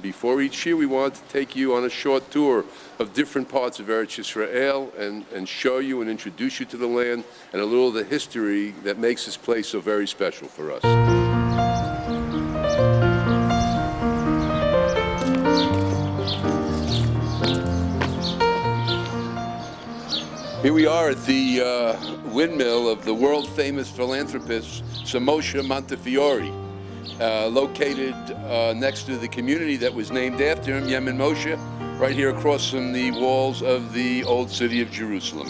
Before each year, we wanted to take you on a short tour of different parts of Eretz Yisrael and show you and introduce you to the land and a little of the history that makes this place so very special for us. Here we are at the windmill of the world-famous philanthropist Moshe Montefiore, located next to the community that was named after him, Yemen Moshe, right here across from the walls of the old city of Jerusalem.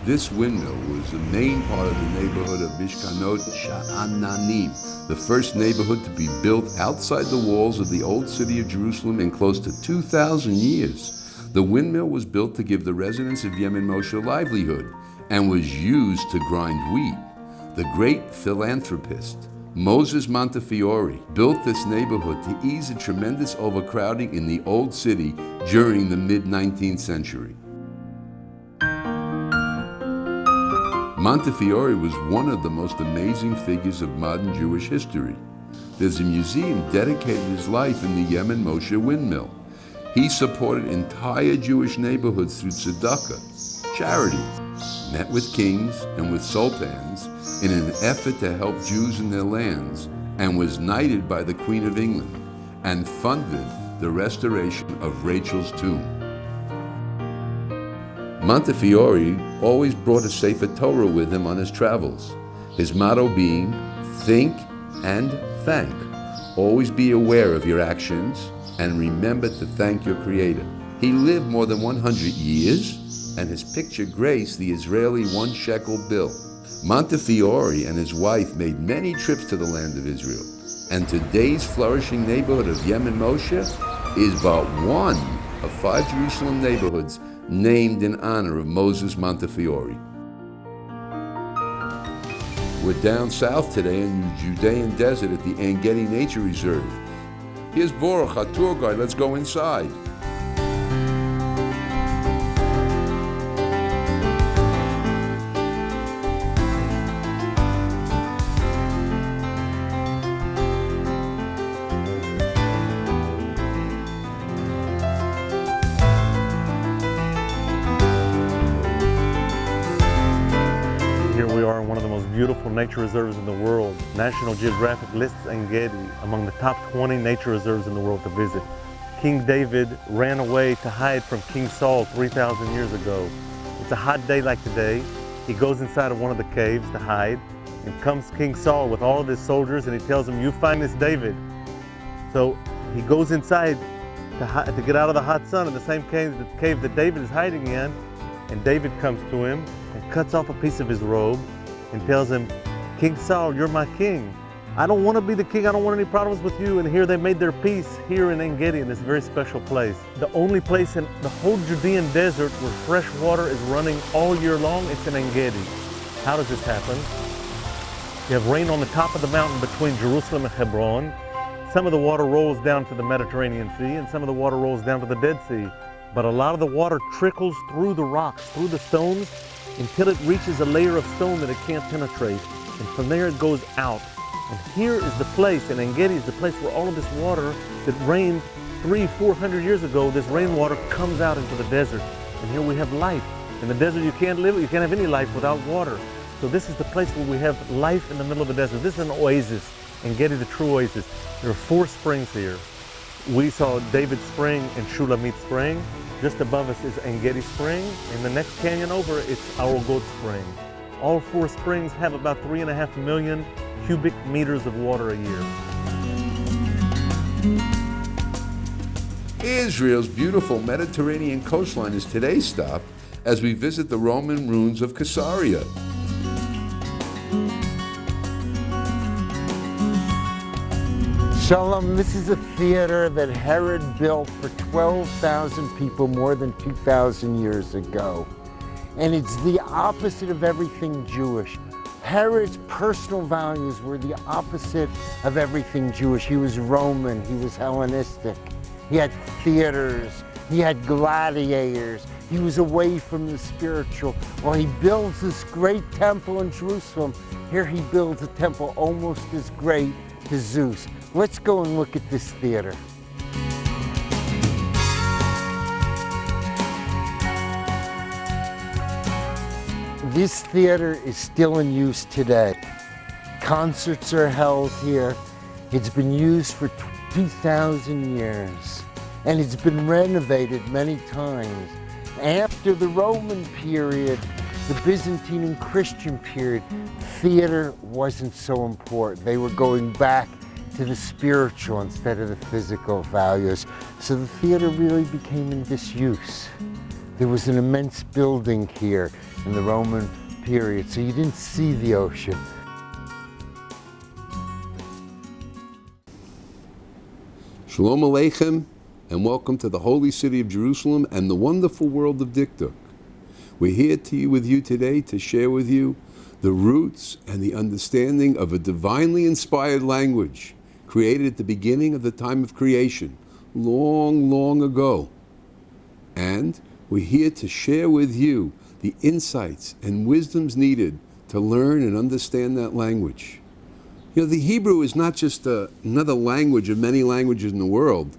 This windmill was the main part of the neighborhood of Mishkanot Sha'ananim, the first neighborhood to be built outside the walls of the old city of Jerusalem in close to 2,000 years. The windmill was built to give the residents of Yemen Moshe a livelihood and was used to grind wheat. The great philanthropist Moses Montefiore built this neighborhood to ease a tremendous overcrowding in the old city during the mid-19th century. Montefiore was one of the most amazing figures of modern Jewish history. There's a museum dedicated to his life in the Yemen Moshe windmill. He supported entire Jewish neighborhoods through tzedakah, charity, met with kings and with sultans in an effort to help Jews in their lands, and was knighted by the Queen of England and funded the restoration of Rachel's tomb. Montefiore always brought a Sefer Torah with him on his travels, his motto being, think and thank. Always be aware of your actions and remember to thank your Creator. He lived more than 100 years, and his picture graced the Israeli 1 shekel bill. Montefiore and his wife made many trips to the land of Israel, and today's flourishing neighborhood of Yemen Moshe is but one of 5 Jerusalem neighborhoods named in honor of Moses Montefiore. We're down south today in the Judean desert at the En Gedi Nature Reserve. Here's Baruch, our tour guide. Let's go inside. Here we are in one of the most beautiful nature reserves in the world. National Geographic lists En Gedi among the top 20 nature reserves in the world to visit. King David ran away to hide from King Saul 3,000 years ago. It's a hot day like today. He goes inside of one of the caves to hide, and comes King Saul with all of his soldiers, and he tells him, "You find this David." So he goes inside to get out of the hot sun in the same cave that David is hiding in, and David comes to him and cuts off a piece of his robe and tells him, "King Saul, you're my king. I don't want to be the king. I don't want any problems with you." And here they made their peace here in En Gedi, in this very special place. The only place in the whole Judean desert where fresh water is running all year long, it's in En Gedi. How does this happen? You have rain on the top of the mountain between Jerusalem and Hebron. Some of the water rolls down to the Mediterranean Sea, and some of the water rolls down to the Dead Sea. But a lot of the water trickles through the rocks, through the stones, until it reaches a layer of stone that it can't penetrate. And from there it goes out. And here is the place, and En Gedi is the place where all of this water that rained 300-400 years ago, this rainwater comes out into the desert. And here we have life. In the desert you can't live, you can't have any life without water. So this is the place where we have life in the middle of the desert. This is an oasis, En Gedi, the true oasis. There are 4 springs here. We saw David Spring and Shulamit Spring. Just above us is En Gedi Spring. In the next canyon over, it's Our Goat Spring. All 4 springs have about 3.5 million cubic meters of water a year. Israel's beautiful Mediterranean coastline is today's stop as we visit the Roman ruins of Caesarea. Shalom, this is a theater that Herod built for 12,000 people more than 2,000 years ago. And it's the opposite of everything Jewish. Herod's personal values were the opposite of everything Jewish. He was Roman, he was Hellenistic. He had theaters, he had gladiators. He was away from the spiritual. While he builds this great temple in Jerusalem, here he builds a temple almost as great to Zeus. Let's go and look at this theater. This theater is still in use today. Concerts are held here. It's been used for 2,000 years, and it's been renovated many times. After the Roman period, the Byzantine and Christian period, theater wasn't so important. They were going back to the spiritual instead of the physical values. So the theater really became in disuse. There was an immense building here in the Roman period, so you didn't see the ocean. Shalom Aleichem, and welcome to the holy city of Jerusalem and the wonderful world of Dikduk. We're here with you today to share with you the roots and the understanding of a divinely inspired language created at the beginning of the time of creation, long, long ago. And we're here to share with you the insights and wisdoms needed to learn and understand that language. You know, the Hebrew is not just another language of many languages in the world.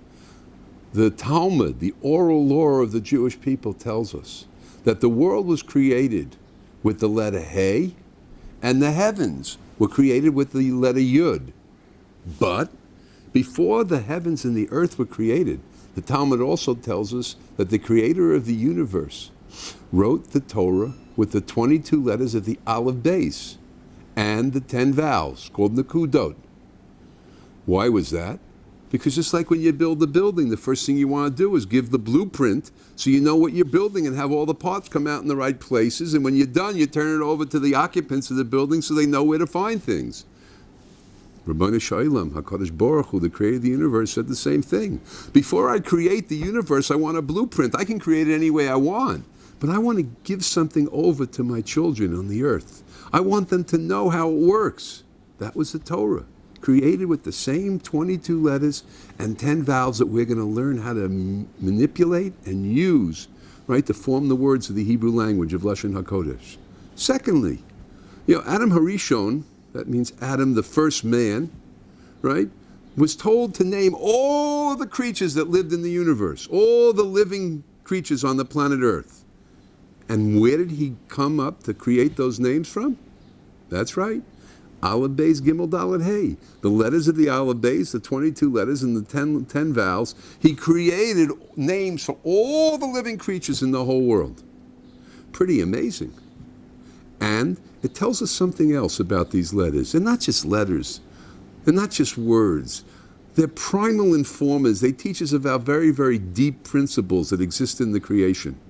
The Talmud, the oral lore of the Jewish people, tells us that the world was created with the letter He, and the heavens were created with the letter Yud. But before the heavens and the earth were created, the Talmud also tells us that the creator of the universe wrote the Torah with the 22 letters of the Aleph base and the 10 vowels called Nakudot. Why was that? Because just like when you build a building, the first thing you want to do is give the blueprint so you know what you're building and have all the parts come out in the right places. And when you're done, you turn it over to the occupants of the building so they know where to find things. Rabbi Shalom, HaKadosh Baruch Hu, the creator of the universe, said the same thing. Before I create the universe, I want a blueprint. I can create it any way I want. But I want to give something over to my children on the earth. I want them to know how it works. That was the Torah, created with the same 22 letters and 10 vowels that we're going to learn how to manipulate and use, right, to form the words of the Hebrew language of Lashon HaKodesh. Secondly, Adam Harishon, that means Adam the first man, right, was told to name all the creatures that lived in the universe, all the living creatures on the planet Earth. And where did he come up to create those names from? That's right. Aleph Beis Gimel Dalet Hey. The letters of the Aleph Beis, the 22 letters and the 10 vowels, he created names for all the living creatures in the whole world. Pretty amazing. And it tells us something else about these letters. They're not just letters. They're not just words. They're primal informers. They teach us about very, very deep principles that exist in the creation.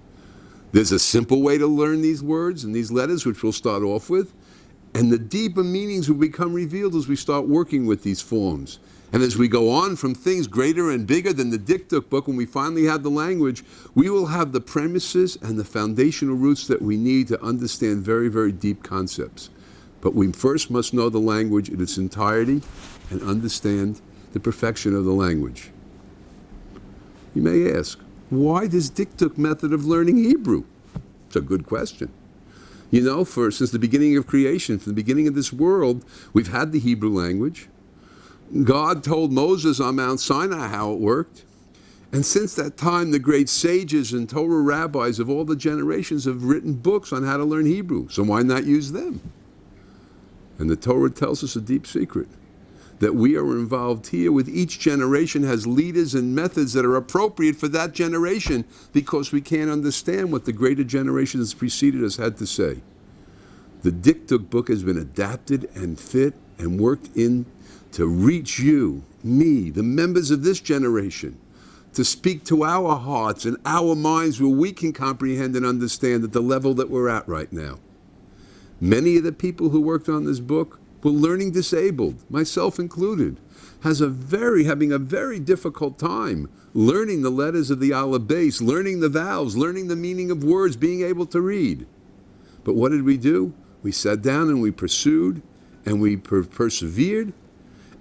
There's a simple way to learn these words and these letters, which we'll start off with. And the deeper meanings will become revealed as we start working with these forms. And as we go on from things greater and bigger than the Dikduk book, when we finally have the language, we will have the premises and the foundational roots that we need to understand very, very deep concepts. But we first must know the language in its entirety and understand the perfection of the language. You may ask, why this Dikduk method of learning Hebrew? It's a good question. Since the beginning of creation, from the beginning of this world, we've had the Hebrew language. God told Moses on Mount Sinai how it worked. And since that time, the great sages and Torah rabbis of all the generations have written books on how to learn Hebrew. So why not use them? And the Torah tells us a deep secret, that we are involved here with each generation has leaders and methods that are appropriate for that generation because we can't understand what the greater generations preceded us had to say. The Dikduk book has been adapted and fit and worked in to reach you, me, the members of this generation, to speak to our hearts and our minds where we can comprehend and understand at the level that we're at right now. Many of the people who worked on this book were learning disabled, myself included, having a very difficult time learning the letters of the Aleph Beis, learning the vowels, learning the meaning of words, being able to read. But what did we do? We sat down and we pursued and we persevered.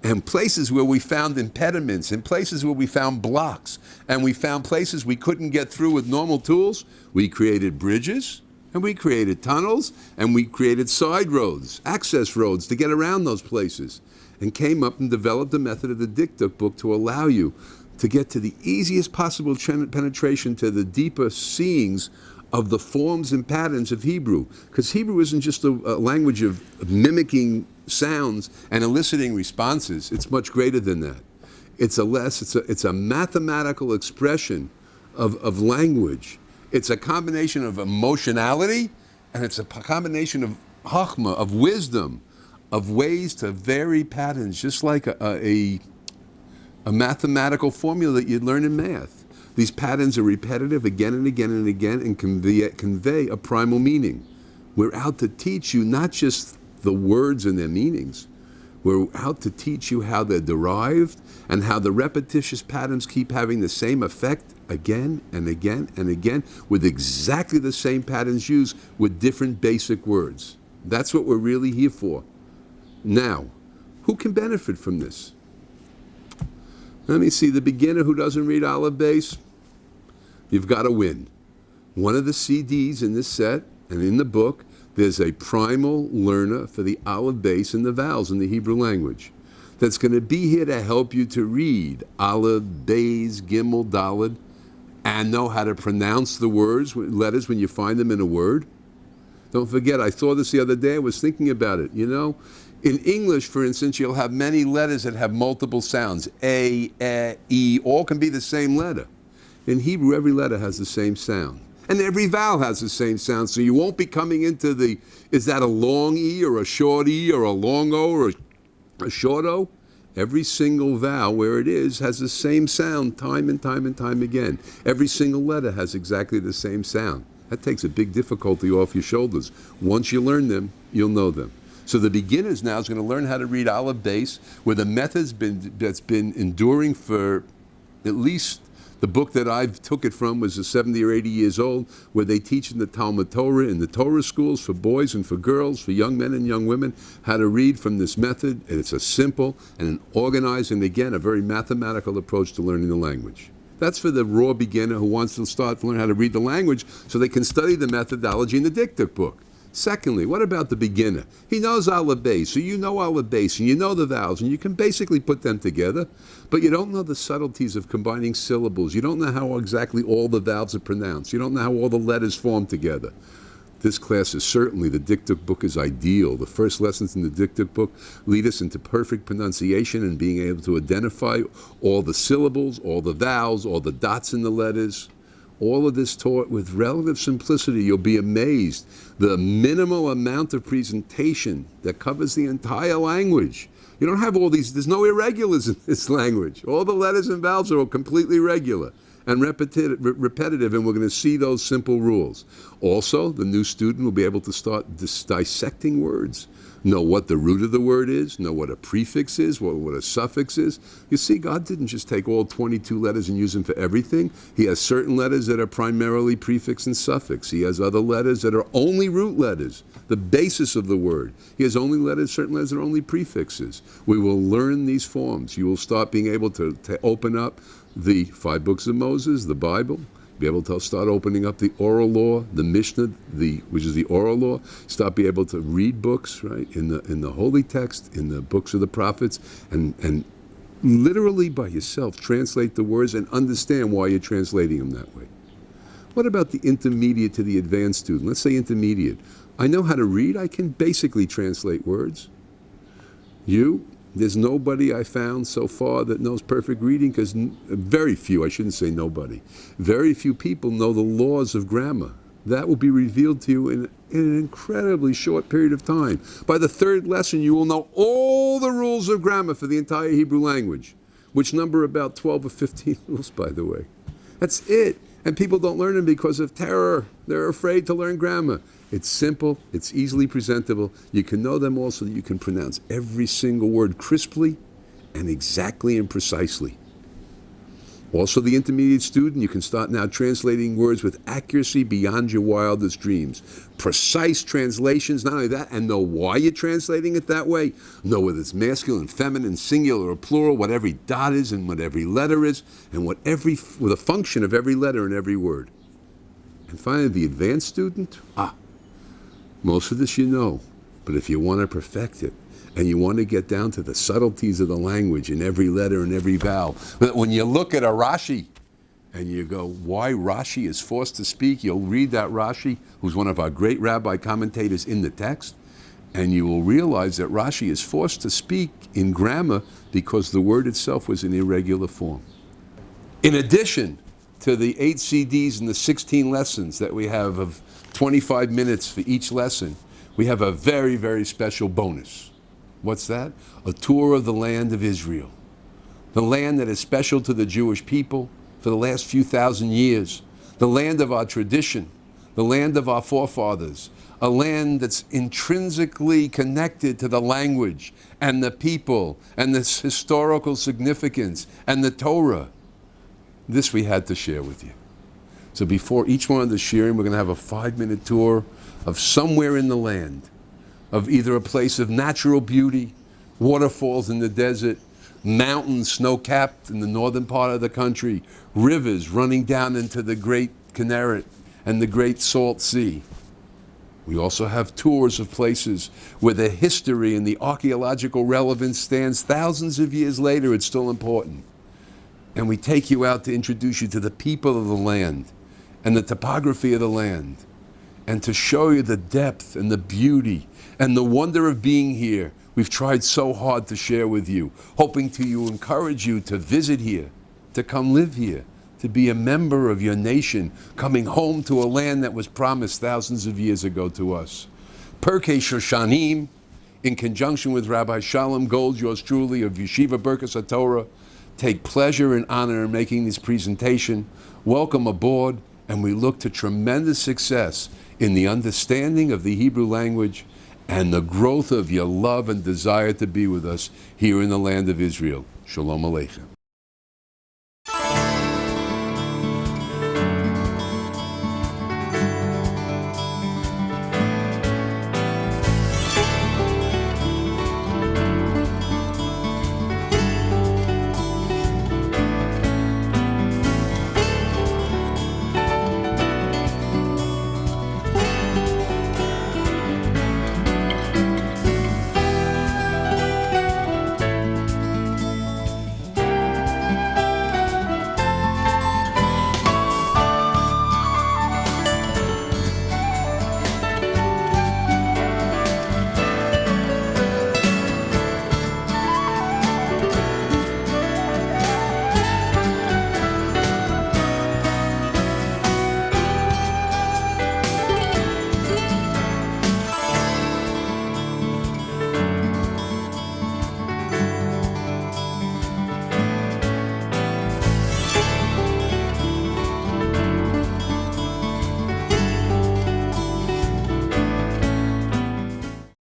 And places where we found impediments, and places where we found blocks, and we found places we couldn't get through with normal tools, we created bridges, and we created tunnels, and we created side roads, access roads to get around those places, and came up and developed the method of the Dikduk book to allow you to get to the easiest possible penetration to the deeper seeings of the forms and patterns of Hebrew. Because Hebrew isn't just a language of mimicking sounds and eliciting responses. It's much greater than that. It's a mathematical expression of language. It's a combination of emotionality, and it's a combination of chachma, of wisdom, of ways to vary patterns, just like a mathematical formula that you'd learn in math. These patterns are repetitive again and again and again and convey a primal meaning. We're out to teach you not just the words and their meanings. We're out to teach you how they're derived and how the repetitious patterns keep having the same effect again and again and again with exactly the same patterns used with different basic words. That's what we're really here for. Now, who can benefit from this? Let me see, the beginner who doesn't read Aleph Beis, you've got to win. One of the CDs in this set and in the book, there's a primal learner for the Aleph Beis and the vowels in the Hebrew language that's going to be here to help you to read Aleph, Beis, Gimel, Daled, and know how to pronounce the letters when you find them in a word. Don't forget, I saw this the other day, I was thinking about it, you know. In English, for instance, you'll have many letters that have multiple sounds. A, E, all can be the same letter. In Hebrew, every letter has the same sound. And every vowel has the same sound, so you won't be coming into is that a long E or a short E or a long O or a short O? Every single vowel, where it is, has the same sound time and time and time again. Every single letter has exactly the same sound. That takes a big difficulty off your shoulders. Once you learn them, you'll know them. So the beginners now is going to learn how to read Aleph Beis, where the method's that's been enduring for at least the book that I took it from was 70 or 80 years old, where they teach in the Talmud Torah, in the Torah schools for boys and for girls, for young men and young women, how to read from this method. And it's a simple and an organized and, again, a very mathematical approach to learning the language. That's for the raw beginner who wants to start to learn how to read the language so they can study the methodology in the diktuk book. Secondly, what about the beginner? He knows Aleph Beis, so you know Aleph Beis, and you know the vowels, and you can basically put them together, but you don't know the subtleties of combining syllables. You don't know how exactly all the vowels are pronounced. You don't know how all the letters form together. This class is certainly, the diktuk book is ideal. The first lessons in the diktuk book lead us into perfect pronunciation and being able to identify all the syllables, all the vowels, all the dots in the letters. All of this taught with relative simplicity. You'll be amazed. The minimal amount of presentation that covers the entire language. You don't have all these, there's no irregulars in this language. All the letters and vowels are all completely regular and repetitive, and we're going to see those simple rules. Also, the new student will be able to start dissecting words, know what the root of the word is, know what a prefix is, what a suffix is. You see, God didn't just take all 22 letters and use them for everything. He has certain letters that are primarily prefix and suffix. He has other letters that are only root letters, the basis of the word. He has certain letters that are only prefixes. We will learn these forms. You will start being able to open up the 5 books of Moses, the Bible, be able to start opening up the oral law, the Mishnah, which is the oral law. Start be able to read books, right, in the holy text, in the books of the prophets, and literally by yourself translate the words and understand why you're translating them that way. What about the intermediate to the advanced student? Let's say intermediate. I know how to read. I can basically translate words. There's nobody I found so far that knows perfect reading, because very few, I shouldn't say nobody, very few people know the laws of grammar. That will be revealed to you in an incredibly short period of time. By the 3rd lesson, you will know all the rules of grammar for the entire Hebrew language, which number about 12 or 15 rules, by the way. That's it. And people don't learn them because of terror. They're afraid to learn grammar. It's simple, it's easily presentable. You can know them all so that you can pronounce every single word crisply and exactly and precisely. Also, the intermediate student, you can start now translating words with accuracy beyond your wildest dreams. Precise translations, not only that, and know why you're translating it that way. Know whether it's masculine, feminine, singular, or plural, what every dot is and what every letter is, and what the function of every letter and every word. And finally, the advanced student, most of this you know, but if you want to perfect it, and you want to get down to the subtleties of the language in every letter and every vowel, when you look at a Rashi, and you go, why Rashi is forced to speak? You'll read that Rashi, who's one of our great rabbi commentators in the text, and you will realize that Rashi is forced to speak in grammar because the word itself was in irregular form. In addition to the 8 CDs and the 16 lessons that we have of 25 minutes for each lesson, we have a very, very special bonus. What's that? A tour of the land of Israel. The land that is special to the Jewish people for the last few thousand years. The land of our tradition. The land of our forefathers. A land that's intrinsically connected to the language and the people and this historical significance and the Torah. This we had to share with you. So before each one of the shiurim, we're going to have a 5-minute tour of somewhere in the land, of either a place of natural beauty, waterfalls in the desert, mountains snow-capped in the northern part of the country, rivers running down into the Great Kinneret and the Great Salt Sea. We also have tours of places where the history and the archaeological relevance stands thousands of years later. It's still important. And we take you out to introduce you to the people of the land and the topography of the land, and to show you the depth and the beauty and the wonder of being here. We've tried so hard to share with you, hoping to encourage you to visit here, to come live here, to be a member of your nation, coming home to a land that was promised thousands of years ago to us. Pirkei Shoshanim, in conjunction with Rabbi Shalom Gold, yours truly, of Yeshiva Birkas HaTorah, take pleasure and honor in making this presentation. Welcome aboard, and we look to tremendous success in the understanding of the Hebrew language and the growth of your love and desire to be with us here in the land of Israel. Shalom Aleichem.